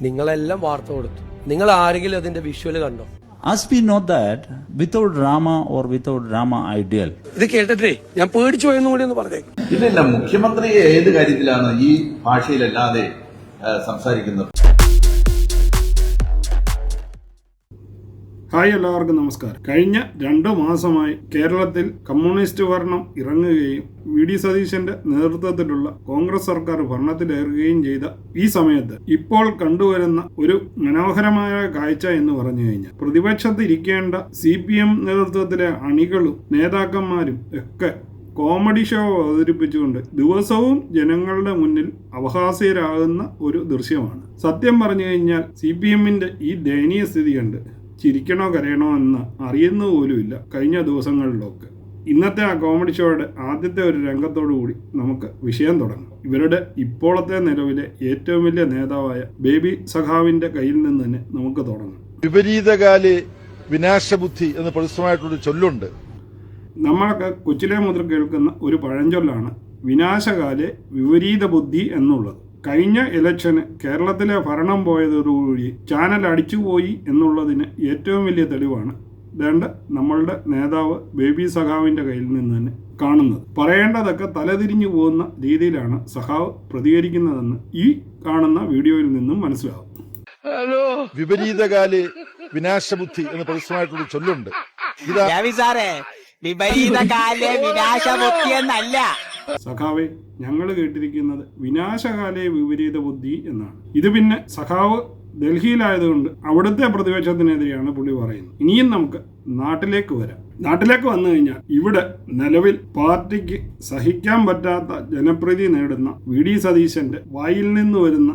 നിങ്ങളെല്ലാം വാർത്ത കൊടുത്തു. നിങ്ങൾ ആരെങ്കിലും അതിന്റെ വിഷ്വൽ കണ്ടോ? As we know that without drama or without drama ideal. ഇത് കേട്ടിട്ടേ ഞാൻ പേടിച്ചു പോയെന്നും കൂടി ഒന്ന് പറഞ്ഞേ. ഇല്ല, മുഖ്യമന്ത്രി ഏത് കാര്യത്തിലാണ് ഈ ഭാഷയിലല്ലാതെ സംസാരിക്കുന്നത്? ഹായ്, എല്ലാവർക്കും നമസ്കാരം. കഴിഞ്ഞ 2 മാസമായി കേരളത്തിൽ കമ്മ്യൂണിസ്റ്റ് ഭരണം ഇറങ്ങുകയും വി.ഡി. സതീശന്റെ നേതൃത്വത്തിലുള്ള കോൺഗ്രസ് സർക്കാർ ഭരണത്തിലേറുകയും ചെയ്ത ഈ സമയത്ത് ഇപ്പോൾ കണ്ടുവരുന്ന ഒരു മനോഹരമായ കാഴ്ച എന്ന് പറഞ്ഞു കഴിഞ്ഞാൽ, പ്രതിപക്ഷത്തിരിക്കേണ്ട CPM നേതൃത്വത്തിലെ അണികളും നേതാക്കന്മാരും ഒക്കെ കോമഡി ഷോ അവതരിപ്പിച്ചുകൊണ്ട് ദിവസവും ജനങ്ങളുടെ മുന്നിൽ അപഹാസ്യരാകുന്ന ഒരു ദൃശ്യമാണ്. സത്യം പറഞ്ഞു കഴിഞ്ഞാൽ CPMന്റെ ഈ ദയനീയ സ്ഥിതി കണ്ട് ചിരിക്കണോ കരയണോ എന്ന് അറിയുന്ന പോലുമില്ല കഴിഞ്ഞ ദിവസങ്ങളിലൊക്കെ. ഇന്നത്തെ ആ കോമഡി ഷോയുടെ ആദ്യത്തെ ഒരു രംഗത്തോടു കൂടി നമുക്ക് വിഷയം തുടങ്ങാം. ഇവരുടെ ഇപ്പോഴത്തെ നിലവിലെ ഏറ്റവും വലിയ നേതാവായ ബേബി സഖാവിന്റെ കയ്യിൽ നിന്ന് തന്നെ നമുക്ക് തുടങ്ങാം. വിപരീതകാലി വിനാശബുദ്ധി എന്ന് പ്രസിദ്ധമായിട്ടൊരു ചൊല്ലുണ്ട്. നമ്മളൊക്കെ കൊച്ചിലെ മുതൽ കേൾക്കുന്ന ഒരു പഴഞ്ചൊല്ലാണ് വിനാശകാലെ വിപരീത ബുദ്ധി എന്നുള്ളത്. കഴിഞ്ഞ ഇലക്ഷന് കേരളത്തിലെ ഭരണം പോയതോടുകൂടി ചാനൽ അടിച്ചുപോയി എന്നുള്ളതിന് ഏറ്റവും വലിയ തെളിവാണ് നമ്മളുടെ നേതാവ് ബേബി സഖാവിന്റെ കയ്യിൽ നിന്ന് തന്നെ കാണുന്നത്. പറയേണ്ടതൊക്കെ തലതിരിഞ്ഞു പോകുന്ന രീതിയിലാണ് സഖാവ് പ്രതികരിക്കുന്നതെന്ന് ഈ കാണുന്ന വീഡിയോയിൽ നിന്നും മനസ്സിലാവും. വിപരീതകാലി വിനാശബുദ്ധി എന്ന് പ്രസിദ്ധമായിട്ടൊരു ചൊല്ലുണ്ട്. സഖാവെ, ഞങ്ങൾ കേട്ടിരിക്കുന്നത് വിനാശകാലേ വിപരീത ബുദ്ധി എന്നാണ്. ഇത് പിന്നെ സഖാവ് ഡൽഹിയിലായതുകൊണ്ട് അവിടുത്തെ പ്രതിപക്ഷത്തിനെതിരെയാണ് പുള്ളി പറയുന്നത്. ഇനിയും നമുക്ക് നാട്ടിലേക്ക് വരാം. നാട്ടിലേക്ക് വന്നു കഴിഞ്ഞാൽ ഇവിടെ നിലവിൽ പാർട്ടിക്ക് സഹിക്കാൻ പറ്റാത്ത ജനപ്രീതി നേടുന്ന വി.ഡി. സതീശന്റെ വായിൽ നിന്ന് വരുന്ന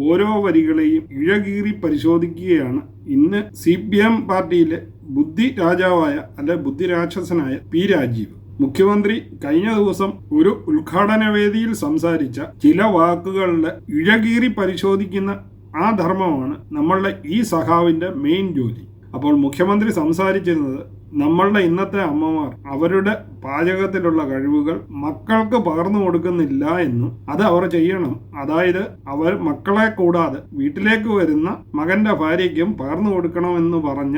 ഓരോ വരികളെയും ഇഴകീറി പരിശോധിക്കുകയാണ് ഇന്ന് CPM പാർട്ടിയിലെ ബുദ്ധി രാജാവായ ബുദ്ധി രാക്ഷസനായ പി. രാജീവ്. മുഖ്യമന്ത്രി കഴിഞ്ഞ ദിവസം ഒരു ഉദ്ഘാടന വേദിയിൽ സംസാരിച്ച ചില വാക്കുകളുടെ ഇഴകീറി പരിശോധിക്കുന്ന ആ ധർമ്മമാണ് നമ്മളുടെ ഈ സഖാവിന്റെ മെയിൻ ജോലി. അപ്പോൾ മുഖ്യമന്ത്രി സംസാരിച്ചിരുന്നത് നമ്മളുടെ ഇന്നത്തെ അമ്മമാർ അവരുടെ പാചകത്തിലുള്ള കഴിവുകൾ മക്കൾക്ക് പകർന്നു കൊടുക്കുന്നില്ല എന്നും അത് അവർ ചെയ്യണം, അതായത് അവർ മക്കളെ കൂടാതെ വീട്ടിലേക്ക് വരുന്ന മകന്റെ ഭാര്യയ്ക്കും പകർന്നു കൊടുക്കണമെന്ന് പറഞ്ഞ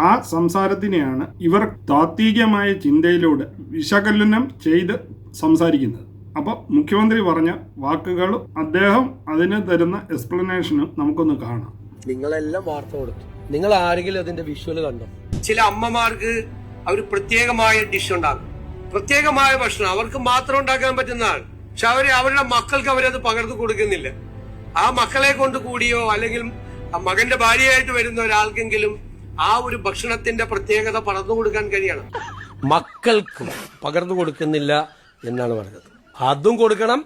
ആ സംസാരത്തിനെയാണ് ഇവർ താത്വികമായ ചിന്തയിലൂടെ വിശകലനം ചെയ്ത് സംസാരിക്കുന്നത്. അപ്പൊ മുഖ്യമന്ത്രി പറഞ്ഞ വാക്കുകളും അദ്ദേഹം അതിന് തരുന്ന എക്സ്പ്ലനേഷനും നമുക്കൊന്ന് കാണാം. നിങ്ങളെല്ലാം വാർത്ത കൊടുത്തു. നിങ്ങൾ ആരെങ്കിലും അതിന്റെ വിഷ്വൽ കണ്ടോ? ചില അമ്മമാർക്ക് അവർ പ്രത്യേകമായ ഡിഷ് ഉണ്ടാകും, പ്രത്യേകമായ ഭക്ഷണം അവർക്ക് മാത്രം ഉണ്ടാക്കാൻ പറ്റുന്നതാണ്. പക്ഷെ അവരുടെ മക്കൾക്ക് അവരത് പകർന്നു കൊടുക്കുന്നില്ല. ആ മക്കളെ കൊണ്ട് കൂടിയോ അല്ലെങ്കിൽ മകന്റെ ഭാര്യയായിട്ട് വരുന്ന ഒരാൾക്കെങ്കിലും ആ ഒരു ഭക്ഷണത്തിന്റെ പ്രത്യേകത പകർന്നു കൊടുക്കാൻ കഴിയണം. മക്കൾക്ക് പകർന്നു കൊടുക്കുന്നില്ല എന്നാണ് പറഞ്ഞത്. അതും കൊടുക്കണം.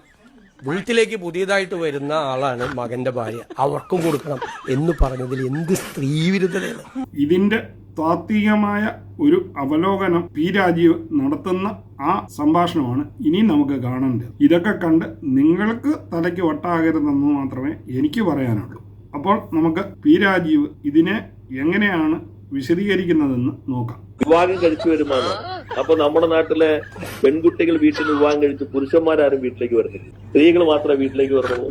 വീട്ടിലേക്ക് പുതിയതായിട്ട് വരുന്ന ആളാണ് മകന്റെ ഭാര്യ, അവർക്കും കൊടുക്കണം എന്ന് പറഞ്ഞതിൽ എന്ത് സ്ത്രീവിരുദ്ധതയാണ്. ഇതിന്റെ താത്വികമായ ഒരു അവലോകനം പി. രാജീവ് നടത്തുന്ന ആ സംഭാഷണമാണ് ഇനി നമുക്ക് കാണേണ്ടത്. ഇതൊക്കെ കണ്ട് നിങ്ങൾക്ക് തലയ്ക്ക് വട്ടാകരുതെന്ന് മാത്രമേ എനിക്ക് പറയാനുള്ളൂ. അപ്പോൾ നമുക്ക് പി. രാജീവ് ഇതിനെ എങ്ങനെയാണ് വിശദീകരിക്കുന്നതെന്ന് നോക്കാം. വിവാഹം കഴിച്ചു വരുമാണ്. അപ്പൊ നമ്മുടെ നാട്ടിലെ പെൺകുട്ടികൾ വീട്ടിൽ വിവാഹം കഴിച്ച് പുരുഷന്മാരാരും വീട്ടിലേക്ക് വരുന്നില്ല, സ്ത്രീകൾ മാത്രമേ വീട്ടിലേക്ക് വരുന്നുള്ളൂ.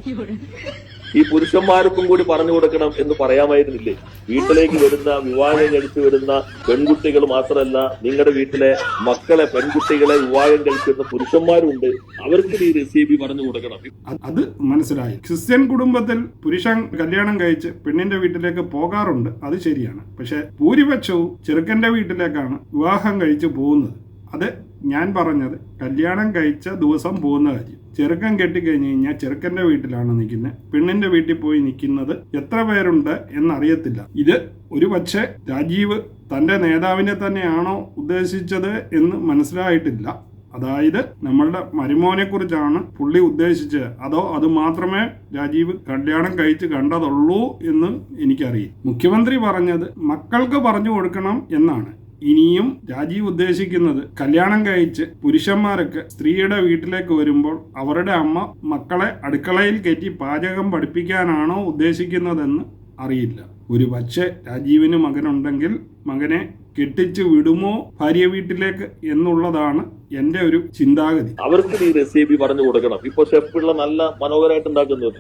ഈ പുരുഷന്മാർക്കും കൂടി പറഞ്ഞു കൊടുക്കണം എന്ന് പറയാമായിരുന്നില്ലേ? വീട്ടിലേക്ക് വരുന്ന വിവാഹം കഴിച്ചു വരുന്ന പെൺകുട്ടികൾ മാത്രമല്ല, നിങ്ങളുടെ വീട്ടിലെ മക്കളെ പെൺകുട്ടികളെ വിവാഹം കഴിക്കുന്ന പുരുഷന്മാരുണ്ട്, അവർക്ക് ഈ റെസിപ്പി പറഞ്ഞു കൊടുക്കണം. അത് മനസ്സിലായി. ക്രിസ്ത്യൻ കുടുംബത്തിൽ പുരുഷൻ കല്യാണം കഴിച്ച് പെണ്ണിന്റെ വീട്ടിലേക്ക് പോകാറുണ്ട്, അത് ശരിയാണ്. പക്ഷെ ഭൂരിപക്ഷവും ചെറുക്കന്റെ വീട്ടിലേക്കാണ് വിവാഹം കഴിച്ച് പോകുന്നത്. അത് ഞാൻ പറഞ്ഞത് കല്യാണം കഴിച്ച ദിവസം പോകുന്ന കാര്യം. ചെറുക്കൻ കെട്ടിക്കഴിഞ്ഞ് കഴിഞ്ഞാൽ ചെറുക്കന്റെ വീട്ടിലാണ് നിൽക്കുന്നത്, പെണ്ണിന്റെ വീട്ടിൽ പോയി നിൽക്കുന്നത് എത്ര പേരുണ്ട് എന്നറിയത്തില്ല. ഇത് ഒരു പക്ഷേ രാജീവ് തന്റെ നേതാവിനെ തന്നെയാണോ ഉദ്ദേശിച്ചത് എന്ന് മനസ്സിലായിട്ടില്ല. അതായത് നമ്മളുടെ മരുമോനെ കുറിച്ചാണ് പുള്ളി ഉദ്ദേശിച്ചത്, അതോ അത് മാത്രമേ രാജീവ് കല്യാണം കഴിച്ച് കണ്ടതുള്ളൂ എന്ന് എനിക്കറിയില്ല. മുഖ്യമന്ത്രി പറഞ്ഞത് മക്കൾക്ക് പറഞ്ഞു കൊടുക്കണം എന്നാണ്. ഇനിയും രാജീവ് ഉദ്ദേശിക്കുന്നത് കല്യാണം കഴിച്ച് പുരുഷന്മാരൊക്കെ സ്ത്രീയുടെ വീട്ടിലേക്ക് വരുമ്പോൾ അവരുടെ അമ്മ മക്കളെ അടുക്കളയിൽ കയറ്റി പാചകം പഠിപ്പിക്കാനാണോ ഉദ്ദേശിക്കുന്നതെന്ന് അറിയില്ല. ഒരു പക്ഷേ രാജീവിന് മകനുണ്ടെങ്കിൽ മകനെ കെട്ടിച്ചു വിടുമോ ഭാര്യ വീട്ടിലേക്ക് എന്നുള്ളതാണ് എന്റെ ഒരു ചിന്താഗതി. അവർക്ക് ഈ റെസിപ്പി പറഞ്ഞു കൊടുക്കണം. ഇപ്പൊ ഷെഫുള്ള നല്ല മനോഹരമായിട്ട് ഉണ്ടാക്കുന്നത്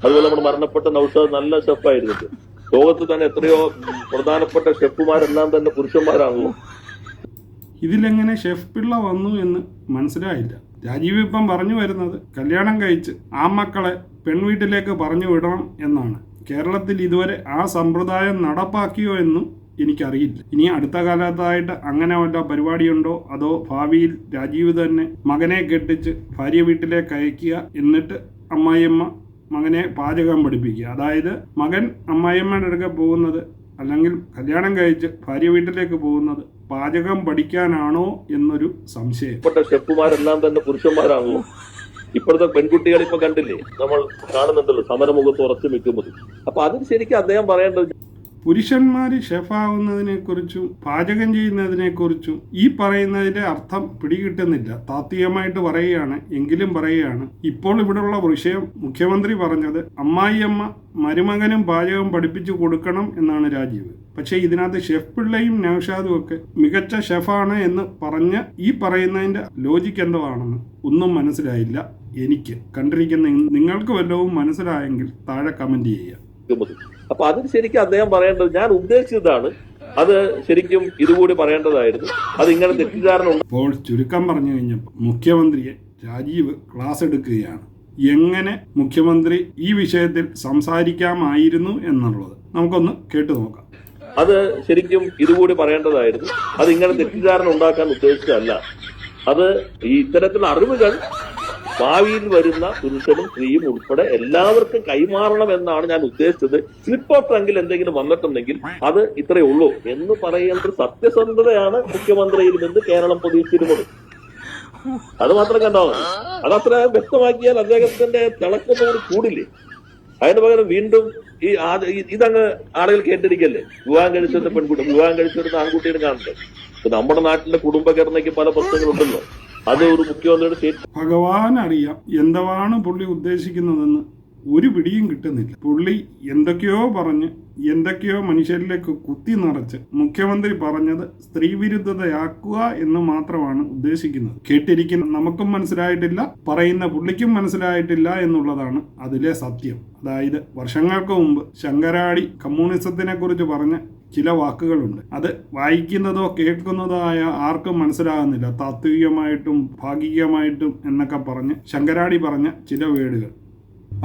അതുപോലെ നമ്മുടെ മരണപ്പെട്ട നൗഷാദ് നല്ല ഷെഫായിരുന്നു. ലോകത്ത് തന്നെ എത്രയോ പ്രധാനപ്പെട്ട ഷെഫുമാരെല്ലാം തന്നെ പുരുഷന്മാരാണല്ലോ. ഇതിലെങ്ങനെ ഷെഫ് പിള്ള വന്നു എന്ന് മനസ്സിലായില്ല. രാജീവ് ഇപ്പം പറഞ്ഞു വരുന്നത് കല്യാണം കഴിച്ച് ആ മക്കളെ പെൺവീട്ടിലേക്ക് പറഞ്ഞു വിടണം എന്നാണ്. കേരളത്തിൽ ഇതുവരെ ആ സമ്പ്രദായം നടപ്പാക്കിയോ എന്നും എനിക്കറിയില്ല. ഇനി അടുത്ത കാലത്തായിട്ട് അങ്ങനെ വല്ല പരിപാടിയുണ്ടോ, അതോ ഭാവിയിൽ രാജീവ് തന്നെ മകനെ കെട്ടിച്ച് ഭാര്യ വീട്ടിലേക്ക് അയക്കുക, എന്നിട്ട് അമ്മായിയമ്മ മകനെ പാചകം പഠിപ്പിക്കുക. അതായത് മകൻ അമ്മായിയമ്മയുടെ അടുക്ക പോകുന്നത്, അല്ലെങ്കിൽ കല്യാണം കഴിച്ച് ഭാര്യ വീട്ടിലേക്ക് പോകുന്നത് പാചകം പഠിക്കാനാണോ എന്നൊരു സംശയം. ഷെഫുമാരെല്ലാം തന്നെ പുരുഷന്മാരാണല്ലോ. ഇപ്പോഴത്തെ പെൺകുട്ടികൾ ഇപ്പൊ കണ്ടില്ലേ, നമ്മൾ കാണുന്നുണ്ടല്ലോ സമരമുഖത്ത് ഉറച്ചു നിൽക്കുന്നത്. അപ്പൊ അതിന് ശരിക്കും അദ്ദേഹം പറയേണ്ടത്, പുരുഷന്മാർ ഷെഫാവുന്നതിനെക്കുറിച്ചും പാചകം ചെയ്യുന്നതിനെക്കുറിച്ചും ഈ പറയുന്നതിന്റെ അർത്ഥം പിടികിട്ടുന്നില്ല. താത്വികമായിട്ട് പറയുകയാണ്, എങ്കിലും പറയുകയാണ്. ഇപ്പോൾ ഇവിടെയുള്ള വിഷയം മുഖ്യമന്ത്രി പറഞ്ഞത് അമ്മായിയമ്മ മരുമകനും പാചകം പഠിപ്പിച്ചു കൊടുക്കണം എന്നാണ് രാജീവ്. പക്ഷേ ഇതിനകത്ത് ഷെഫ് പിള്ളയും നൗഷാദും ഒക്കെ മികച്ച ഷെഫാണ് എന്ന് പറഞ്ഞ് ഈ പറയുന്നതിന്റെ ലോജിക്ക് എന്തോ ആണെന്ന് ഒന്നും മനസ്സിലായില്ല. എനിക്ക് കണ്ടിരിക്കുന്ന നിങ്ങൾക്ക് വല്ലതും മനസ്സിലായെങ്കിൽ താഴെ കമന്റ് ചെയ്യുക. അപ്പൊ അതിന് ശരിക്കും അദ്ദേഹം പറയേണ്ടത്, ഞാൻ ഉദ്ദേശിച്ചതാണ്, അത് ശരിക്കും ഇതുകൂടി പറയേണ്ടതായിരുന്നു. അത് ഇങ്ങനെ തെറ്റിദ്ധാരണ. ഇപ്പോൾ ചുരുക്കം പറഞ്ഞു കഴിഞ്ഞപ്പോൾ മുഖ്യമന്ത്രിയെ രാജീവ് ക്ലാസ് എടുക്കുകയാണ്. എങ്ങനെ മുഖ്യമന്ത്രി ഈ വിഷയത്തിൽ സംസാരിക്കാമായിരുന്നു എന്നുള്ളത് നമുക്കൊന്ന് കേട്ടു നോക്കാം. അത് ശരിക്കും ഇതുകൂടി പറയേണ്ടതായിരുന്നു. അത് ഇങ്ങനെ തെറ്റിദ്ധാരണ ഉണ്ടാക്കാൻ ഉദ്ദേശിച്ചതല്ല. അത് ഈ ഇത്തരത്തിലുള്ള അറിവുകൾ ഭാവിയിൽ വരുന്ന പുരുഷനും സ്ത്രീയും ഉൾപ്പെടെ എല്ലാവർക്കും കൈമാറണം എന്നാണ് ഞാൻ ഉദ്ദേശിച്ചത്. സ്ലിപ്പ് ഓഫ് ടങ്കിൽ എന്തെങ്കിലും വന്നിട്ടുണ്ടെങ്കിൽ അത് ഇത്രയേ ഉള്ളൂ എന്ന് പറയേണ്ട സത്യസന്ധതയാണ് മുഖ്യമന്ത്രിയിൽ നിന്ന് കേരളം പ്രതീക്ഷിച്ചിരുന്നത്. അത് മാത്രം കണ്ടാൽ മതി. അതത്ര വ്യക്തമാക്കിയാൽ അദ്ദേഹത്തിന്റെ തിളക്കത്തോട് കൂടില്ലേ. അതിന് പകരം വീണ്ടും ഇതങ്ങ് ആളുകൾ കേട്ടിരിക്കല്ലേ. വിവാഹം കഴിച്ചിരുന്ന പെൺകുട്ടി വിവാഹം കഴിച്ചിരുന്ന ആൺകുട്ടിയെ കാണണ്ടേ. ഇപ്പൊ നമ്മുടെ നാട്ടിലെ കുടുംബഘടനയ്ക്ക് പല പ്രശ്നങ്ങളുണ്ടല്ലോ. അത് ഒരു മുഖ്യമന്ത്രിയുടെ ഭഗവാൻ അറിയാം എന്താണ് പുള്ളി ഉദ്ദേശിക്കുന്നതെന്ന് ഒരു പിടിയും കിട്ടുന്നില്ല. പുള്ളി എന്തൊക്കെയോ പറഞ്ഞ് എന്തൊക്കെയോ മനുഷ്യരിലേക്ക് കുത്തി നിറച്ച് മുഖ്യമന്ത്രി പറഞ്ഞത് സ്ത്രീവിരുദ്ധതയാക്കുക എന്ന് മാത്രമാണ് ഉദ്ദേശിക്കുന്നത്. കേട്ടിരിക്കുന്ന നമുക്കും മനസ്സിലായിട്ടില്ല, പറയുന്ന പുള്ളിക്കും മനസ്സിലായിട്ടില്ല എന്നുള്ളതാണ് അതിലെ സത്യം. അതായത് വർഷങ്ങൾക്ക് മുമ്പ് ശങ്കരാടി കമ്മ്യൂണിസത്തിനെ കുറിച്ച് പറഞ്ഞ ചില വാക്കുകളുണ്ട്. അത് വായിക്കുന്നതോ കേൾക്കുന്നതോ ആയ ആർക്കും മനസ്സിലാകുന്നില്ല. താത്വികമായിട്ടും ഭാഗികമായിട്ടും എന്നൊക്കെ പറഞ്ഞ് ശങ്കരാടി പറഞ്ഞ ചില വേർഡുകൾ.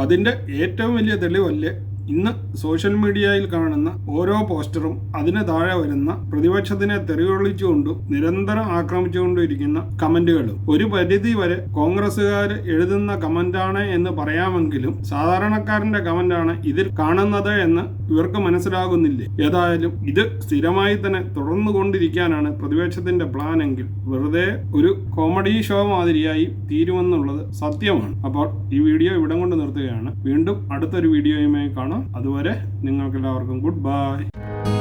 അതിൻ്റെ ഏറ്റവും വലിയ തെളിവല്ലേ ഇന്ന് സോഷ്യൽ മീഡിയയിൽ കാണുന്ന ഓരോ പോസ്റ്ററും അതിന് താഴെ വരുന്ന പ്രതിപക്ഷത്തിനെ തെറിയൊള്ളിച്ചുകൊണ്ടും നിരന്തരം ആക്രമിച്ചുകൊണ്ടിരിക്കുന്ന കമന്റുകളും. ഒരു പരിധി വരെ കോൺഗ്രസ്സുകാർ എഴുതുന്ന കമന്റാണ് എന്ന് പറയാമെങ്കിലും സാധാരണക്കാരന്റെ കമന്റാണ് ഇതിൽ കാണുന്നത് എന്ന് ഇവർക്ക് മനസ്സിലാകുന്നില്ലേ. ഏതായാലും ഇത് സ്ഥിരമായി തന്നെ തുടർന്നുകൊണ്ടിരിക്കാനാണ് പ്രതിപക്ഷത്തിന്റെ പ്ലാൻ എങ്കിൽ വെറുതെ ഒരു കോമഡി ഷോ മാതിരിയായി തീരുമെന്നുള്ളത് സത്യമാണ്. അപ്പോൾ ഈ വീഡിയോ ഇവിടം കൊണ്ട് നിർത്തുകയാണ്. വീണ്ടും അടുത്തൊരു വീഡിയോയുമായി കാണാം. അതുവരെ നിങ്ങൾക്കെല്ലാവർക്കും ഗുഡ് ബൈ.